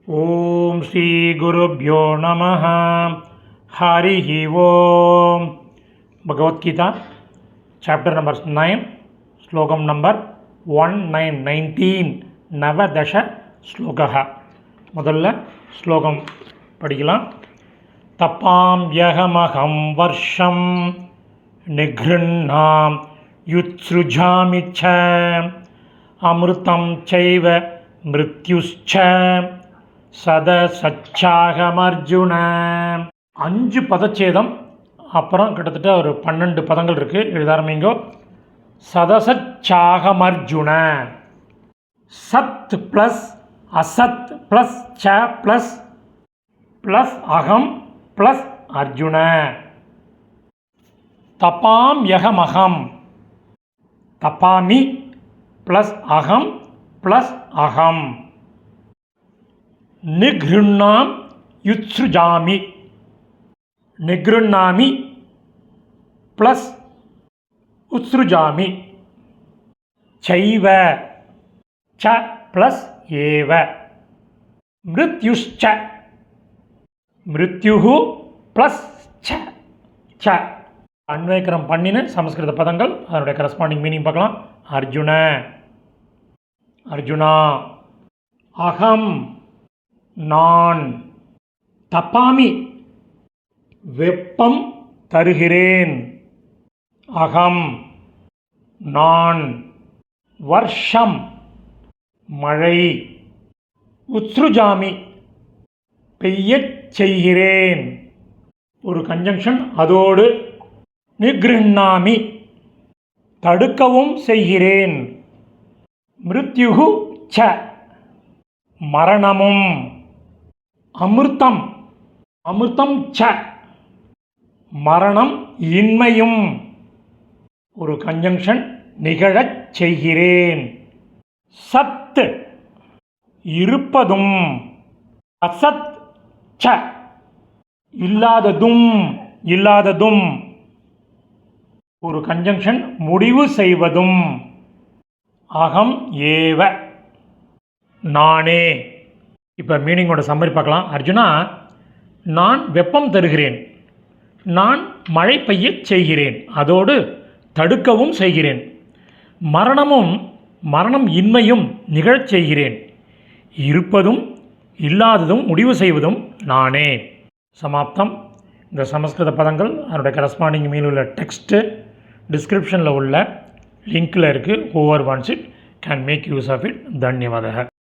ஓம் ஸ்ரீ குருப்யோ நமः. ஹரிஹி ஓம். Bhagavad Gita chapter number 9 ஸ்லோகம் நம்பர் 19 நவதச ஸ்லோகः. முதல்ல ஸ்லோகம் படிக்கலாம். தப்பாம் யகமகம் வர்ஷம் நிக்ருண்ணாம் யுத்ஸ்ருஜாமி ச அமிர்தம் சைவ மிருத்யுச்ச சதசச்சாகமர்ஜுன. 5 பதச்சேதம், அப்புறம் கிட்டத்தட்ட ஒரு 12 பதங்கள் இருக்குது. எழுத ஆரம்பிங்கோ. சதசச்சாகமர்ஜுன. சத் ப்ளஸ் அசத் ப்ளஸ் ச ப்ளஸ் ப்ளஸ் அகம் ப்ளஸ் அர்ஜுன. தபாம் யகமகம். தபாமி ப்ளஸ் அகம் ப்ளஸ் அகம். நிக்ருண்ணாம் யுத்ஸ்ருஜாமி. நிக்ருண்ணாமி ப்ளஸ் உத்ஸ்ருஜாமி. சைவ ச ப்ளஸ் ஏவ. மிருத்யுஷ்ச. மிருத்யுஹு ப்ளஸ் ச ச. அன்வயக்கரம் பண்ணின சமஸ்கிருத பதங்கள், அதனுடைய கரஸ்பாண்டிங் மீனிங் பார்க்கலாம். அர்ஜுன. அர்ஜுனா. அகம் நான். தப்பாமி வெப்பம் தருகிறேன். அகம் நான். வர்ஷம் மழை. உத்ஸ்ருஜாமி பெய்யச் செய்கிறேன். ஒரு கன்ஜங்ஷன் அதோடு. நிக்ருண்ணாமி தடுக்கவும் செய்கிறேன். மிருத்யுஹு ச மரணமும். அமிர்தம். அமிர்தம் ச மரணம் இன்மையும். ஒரு கன்ஜங்ஷன் நிகழச் செய்கிறேன். சத் இருப்பதும். அசத் ச இல்லாததும். இல்லாததும். ஒரு கன்ஜங்ஷன் முடிவு செய்வதும். அகம் ஏவ நானே. இப்போ மீனிங்கோட சம்மரி பார்க்கலாம். அர்ஜுனா, நான் வெப்பம் தருகிறேன். நான் மழை பெய்யச் செய்கிறேன். அதோடு தடுக்கவும் செய்கிறேன். மரணமும் மரணம் இன்மையும் நிகழச் செய்கிறேன். இருப்பதும் இல்லாததும் முடிவு செய்வதும் நானே. சமாப்தம். இந்த சமஸ்கிருத பதங்கள் அதனுடைய கரஸ்பாண்டிங் மீனில் உள்ள டெக்ஸ்ட்டு டிஸ்கிரிப்ஷனில் உள்ள லிங்கில் இருக்குது. Whoever wants it can make use of it. தன்யவாதः.